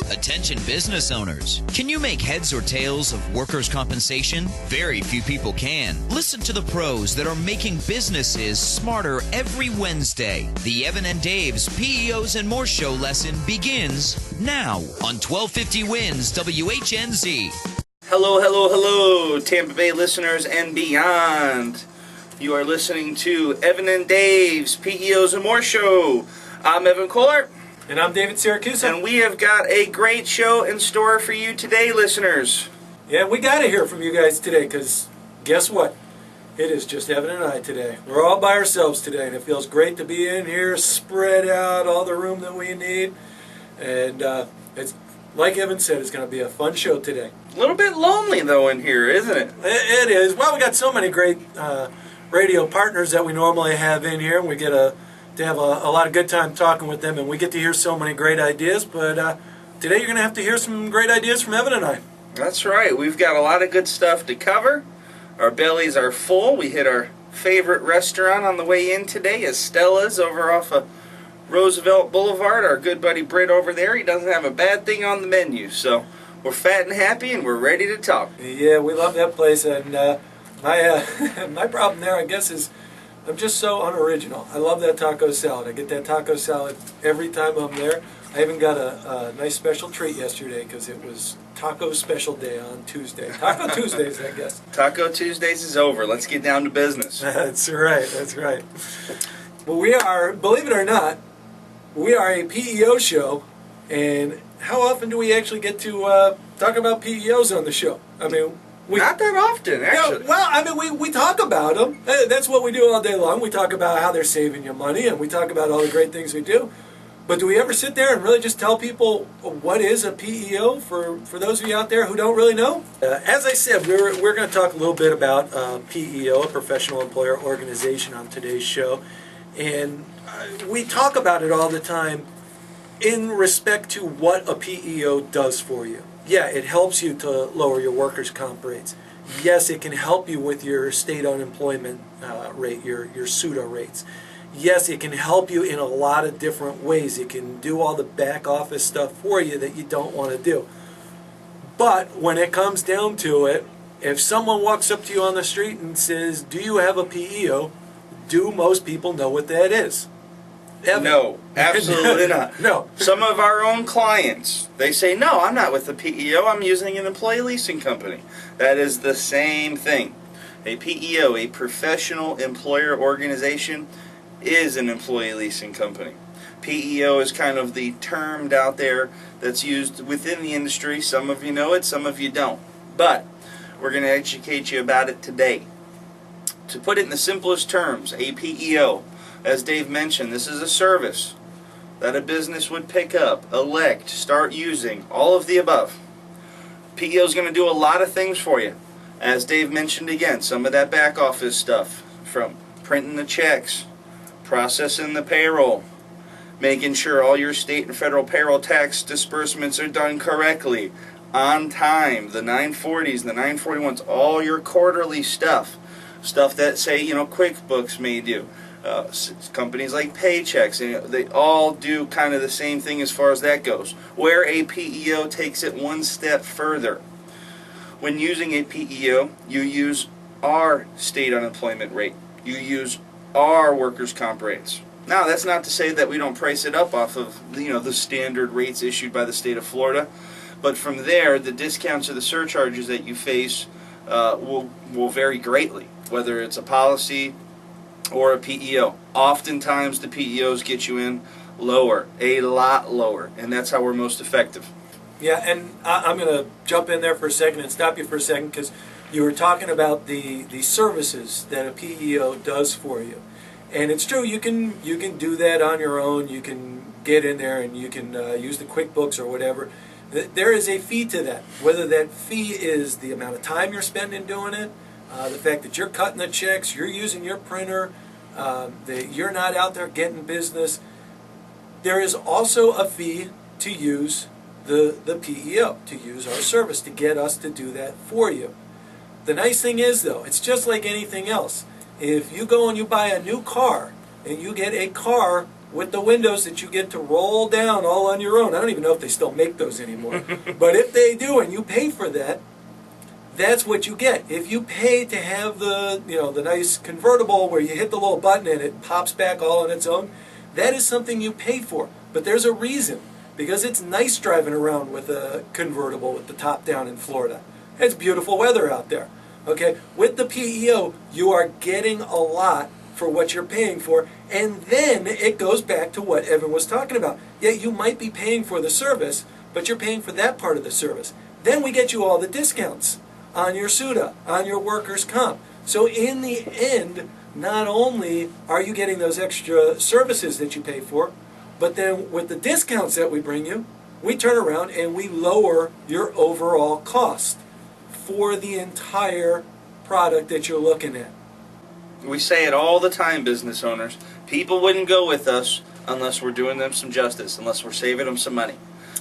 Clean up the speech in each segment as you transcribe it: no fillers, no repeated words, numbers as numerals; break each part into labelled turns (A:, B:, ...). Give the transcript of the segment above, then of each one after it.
A: Attention business owners. Can you make heads or tails of workers' compensation? Very few people can. Listen to the pros that are making businesses smarter every Wednesday. The Evan and Dave's PEOs and More Show lesson begins now on 1250 Wins WHNZ.
B: Hello, hello, hello, Tampa Bay listeners and beyond. You are listening to Evan and Dave's PEOs and More Show. I'm Evan Kohler.
C: And I'm David Siracusa.
B: And we have got a great show in store for you today, listeners.
C: Yeah, we got to hear from you guys today, because guess what? It is just Evan and I today. We're all by ourselves today, and it feels great to be in here, spread out all the room that we need. And it's like Evan said, it's going to be a fun show today.
B: A little bit lonely, though, in here, isn't it?
C: It is. Well, we got so many great radio partners that we normally have in here, and we get to have a lot of good time talking with them, and we get to hear so many great ideas. But today you're going to have to hear some great ideas from Evan and I.
B: That's right. We've got a lot of good stuff to cover. Our bellies are full. We hit our favorite restaurant on the way in today, Estella's over off of Roosevelt Boulevard. Our good buddy Britt over there, he doesn't have a bad thing on the menu. So we're fat and happy, and we're ready to talk.
C: Yeah, we love that place. And my problem there, I guess, is I'm just so unoriginal. I love that taco salad. I get that taco salad every time I'm there. I even got a nice special treat yesterday because it was Taco Special Day on Tuesday. Taco Tuesdays, I guess.
B: Taco Tuesdays is over. Let's get down to business.
C: That's right. That's right. Well, we are, believe it or not, we are a PEO show. And how often do we actually get to talk about PEOs on the show? I mean,
B: not that often, actually.
C: Yeah, well, I mean, we talk about them. That's what we do all day long. We talk about how they're saving you money, and we talk about all the great things we do. But do we ever sit there and really just tell people what is a PEO for those of you out there who don't really know? As I said, we're going to talk a little bit about PEO, a professional employer organization, on today's show. And we talk about it all the time in respect to what a PEO does for you. Yeah, it helps you to lower your workers' comp rates. Yes, it can help you with your state unemployment rate, your SUTA rates. Yes, it can help you in a lot of different ways. It can do all the back office stuff for you that you don't want to do. But when it comes down to it, if someone walks up to you on the street and says, "Do you have a PEO?" do most people know what that is? Evan.
B: No, absolutely not.
C: No.
B: Some of our own clients, they say, "No, I'm not with the PEO. I'm using an employee leasing company." That is the same thing. A PEO, a professional employer organization, is an employee leasing company. PEO is kind of the term out there that's used within the industry. Some of you know it, some of you don't. But we're going to educate you about it today. To put it in the simplest terms, a PEO, as Dave mentioned, this is a service that a business would pick up, elect, start using, all of the above. PEO is going to do a lot of things for you. As Dave mentioned again, some of that back office stuff, from printing the checks, processing the payroll, making sure all your state and federal payroll tax disbursements are done correctly, on time, the 940s, the 941s, all your quarterly stuff that, say, QuickBooks may do. Companies like Paychecks, they all do kind of the same thing as far as that goes. Where a PEO takes it one step further. When using a PEO, you use our state unemployment rate. You use our workers' comp rates. Now, that's not to say that we don't price it up off of the standard rates issued by the state of Florida, but from there, the discounts or the surcharges that you face will vary greatly, whether it's a policy or a PEO. Oftentimes, the PEOs get you in lower, a lot lower, and that's how we're most effective.
C: Yeah, and I'm going to jump in there for a second and stop you for a second, because you were talking about the services that a PEO does for you. And it's true, you can do that on your own. You can get in there and you can use the QuickBooks or whatever. There is a fee to that. Whether that fee is the amount of time you're spending doing it, the fact that you're cutting the checks, you're using your printer, that you're not out there getting business. There is also a fee to use the PEO, to use our service, to get us to do that for you. The nice thing is, though, it's just like anything else. If you go and you buy a new car, and you get a car with the windows that you get to roll down all on your own. I don't even know if they still make those anymore. But if they do and you pay for that, that's what you get. If you pay to have the, the nice convertible where you hit the little button and it pops back all on its own, that is something you pay for. But there's a reason, because it's nice driving around with a convertible with the top down in Florida. It's beautiful weather out there. Okay, with the PEO, you are getting a lot for what you're paying for, and then it goes back to what Evan was talking about. Yeah, you might be paying for the service, but you're paying for that part of the service. Then we get you all the discounts on your SUTA, on your workers' comp. So in the end, not only are you getting those extra services that you pay for, but then with the discounts that we bring you, we turn around and we lower your overall cost for the entire product that you're looking at.
B: We say it all the time, business owners. People wouldn't go with us unless we're doing them some justice, unless we're saving them some money.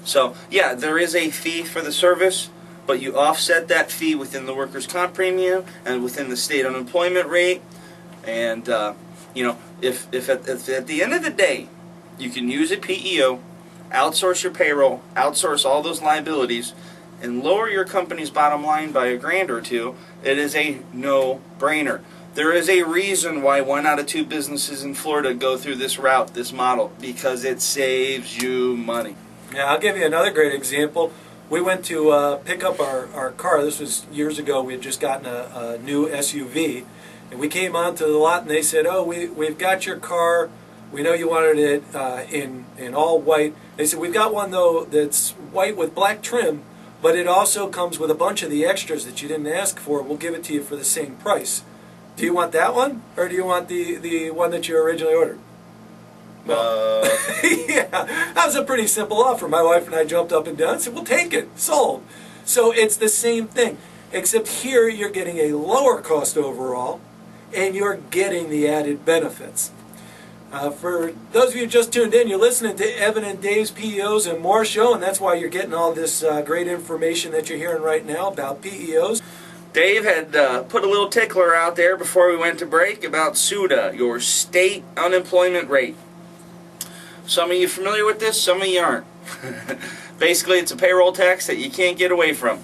B: So, yeah, there is a fee for the service, but you offset that fee within the workers' comp premium and within the state unemployment rate. And, if at the end of the day, you can use a PEO, outsource your payroll, outsource all those liabilities, and lower your company's bottom line by $1,000 or $2, it is a no-brainer. There is a reason why 1 out of 2 businesses in Florida go through this route, this model, because it saves you money.
C: Yeah, I'll give you another great example. We went to pick up our car. This was years ago. We had just gotten a new SUV. And we came onto the lot and they said, oh, we've got your car. We know you wanted it in all white. They said, we've got one, though, that's white with black trim, but it also comes with a bunch of the extras that you didn't ask for. We'll give it to you for the same price. Do you want that one, or do you want the one that you originally ordered? Well, yeah, that was a pretty simple offer. My wife and I jumped up and down and said, we'll take it. Sold. So it's the same thing, except here you're getting a lower cost overall, and you're getting the added benefits. For those of you who just tuned in, you're listening to Evan and Dave's PEOs and More show, and that's why you're getting all this great information that you're hearing right now about PEOs.
B: Dave had put a little tickler out there before we went to break about SUTA, your state unemployment rate. Some of you familiar with this, some of you aren't. Basically, it's a payroll tax that you can't get away from.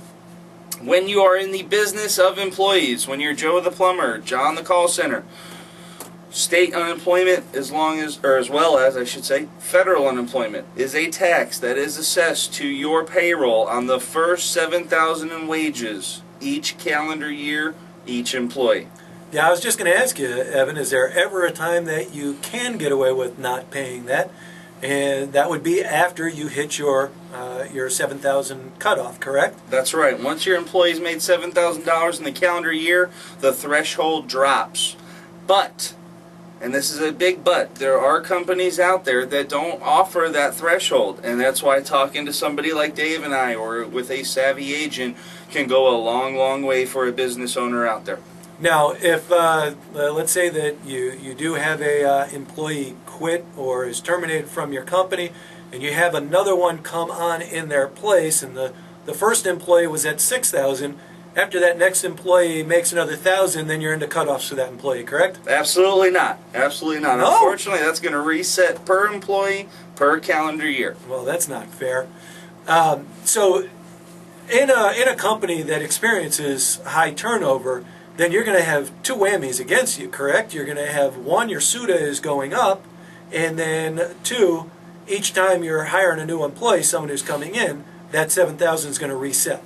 B: When you are in the business of employees, when you're Joe the plumber, John the call center, state unemployment, as well as I should say, federal unemployment, is a tax that is assessed to your payroll on the first 7,000 in wages each calendar year, each employee.
C: Yeah, I was just going to ask you, Evan, is there ever a time that you can get away with not paying that? And that would be after you hit your 7,000 cutoff, correct?
B: That's right. Once your employee's made $7,000 in the calendar year, the threshold drops. But, and this is a big but, there are companies out there that don't offer that threshold. And that's why talking to somebody like Dave and I, or with a savvy agent, can go a long, long way for a business owner out there.
C: Now, if let's say that you do have a employee quit or is terminated from your company, and you have another one come on in their place, and the first employee was at 6,000. After that next employee makes another 1,000, then you're into cutoffs for that employee, correct?
B: Absolutely not. Absolutely not.
C: No.
B: Unfortunately, that's going to reset per employee per calendar year.
C: Well, that's not fair. So, in a company that experiences high turnover, then you're going to have two whammies against you, correct? You're going to have, one, your SUTA is going up, and then two, each time you're hiring a new employee, someone who's coming in, that 7,000 is going to reset.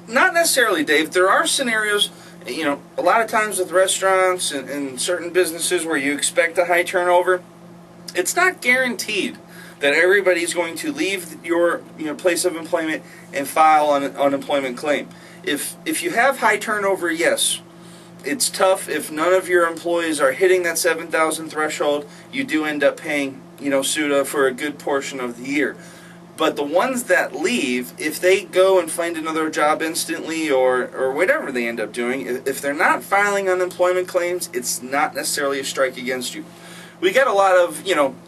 B: Not necessarily, Dave. There are scenarios, a lot of times with restaurants and certain businesses where you expect a high turnover, it's not guaranteed that everybody's going to leave your place of employment and file an unemployment claim. If you have high turnover, yes, it's tough. If none of your employees are hitting that 7,000 threshold, you do end up paying, SUTA for a good portion of the year. But the ones that leave, if they go and find another job instantly or whatever they end up doing, if they're not filing unemployment claims, it's not necessarily a strike against you. We got a lot of,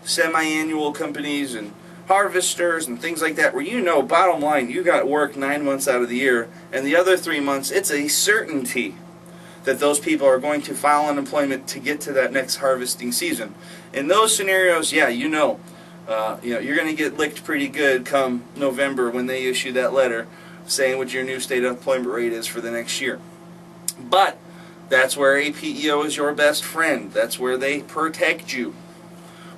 B: semi-annual companies and harvesters and things like that where bottom line, you got work 9 months out of the year, and the other 3 months, it's a certainty that those people are going to file unemployment to get to that next harvesting season. In those scenarios, yeah, you're going to get licked pretty good come November when they issue that letter saying what your new state unemployment rate is for the next year. But that's where a PEO is your best friend. That's where they protect you.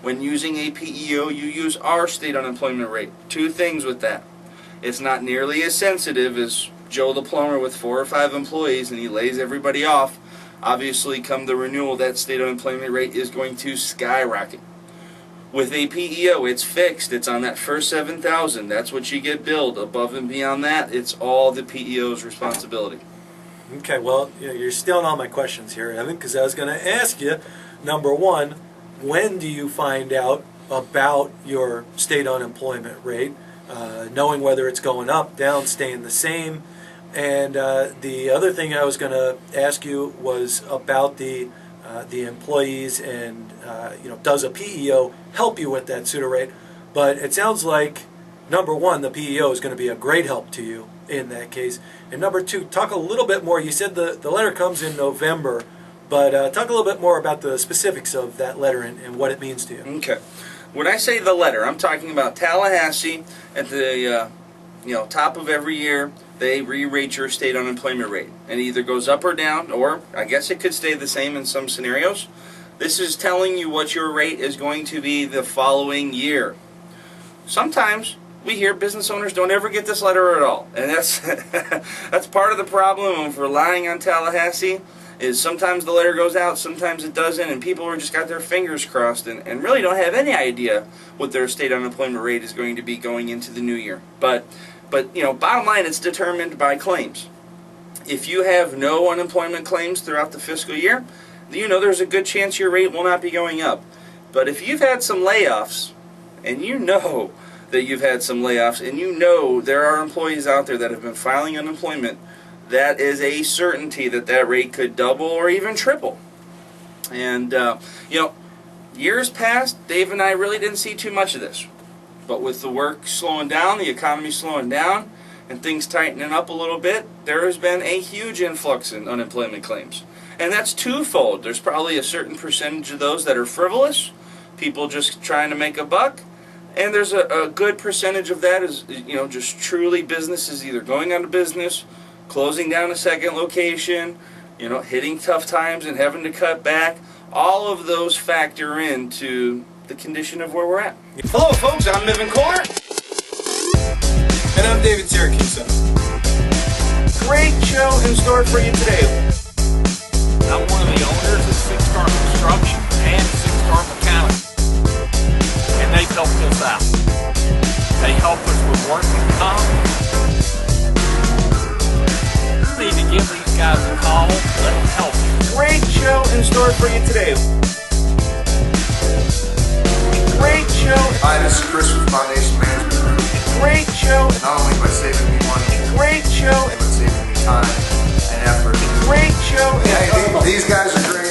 B: When using a PEO, you use our state unemployment rate. Two things with that. It's not nearly as sensitive as Joe the plumber with 4 or 5 employees and he lays everybody off. Obviously, come the renewal, that state unemployment rate is going to skyrocket. With a PEO, it's fixed. It's on that first 7,000. That's what you get billed. Above and beyond that, it's all the PEO's responsibility.
C: Okay, well, you're stealing all my questions here, Evan, because I was going to ask you, number one, when do you find out about your state unemployment rate, knowing whether it's going up, down, staying the same? And the other thing I was going to ask you was about the employees and, does a PEO help you with that pseudo rate? But it sounds like, number one, the PEO is going to be a great help to you in that case. And number two, talk a little bit more. You said the letter comes in November, but talk a little bit more about the specifics of that letter and what it means to you.
B: Okay. When I say the letter, I'm talking about Tallahassee at the top of every year. They re-rate your state unemployment rate. And it either goes up or down, or I guess it could stay the same in some scenarios. This is telling you what your rate is going to be the following year. Sometimes we hear business owners don't ever get this letter at all. And that's that's part of the problem of relying on Tallahassee, is sometimes the letter goes out, sometimes it doesn't, and people are just got their fingers crossed and really don't have any idea what their state unemployment rate is going to be going into the new year. But bottom line, it's determined by claims. If you have no unemployment claims throughout the fiscal year, there's a good chance your rate will not be going up. But if you've had some layoffs, and that you've had some layoffs, and there are employees out there that have been filing unemployment, that is a certainty that rate could double or even triple. And, years past, Dave and I really didn't see too much of this. But with the work slowing down, the economy slowing down, and things tightening up a little bit, there has been a huge influx in unemployment claims. And that's twofold. There's probably a certain percentage of those that are frivolous, people just trying to make a buck, and there's a good percentage of that is, just truly businesses either going out of business, closing down a second location, hitting tough times and having to cut back. All of those factor into the condition of where we're at. Hello folks, I'm Evan Kohler.
C: And I'm David Siracusa.
B: Great show in store for you today.
D: I'm one of the owners of Six Star Construction and Six Star Mechanics. And they've helped us out. They help us with working comp. You need to give these guys a call. Let them help you.
B: Great show in store for you today. Great show.
E: Hi, this is Chris with Foundation Management Group.
B: Great show.
E: Not only by saving me money,
B: Great show.
E: but saving me time and effort.
B: Great show.
E: Yeah, these guys are great.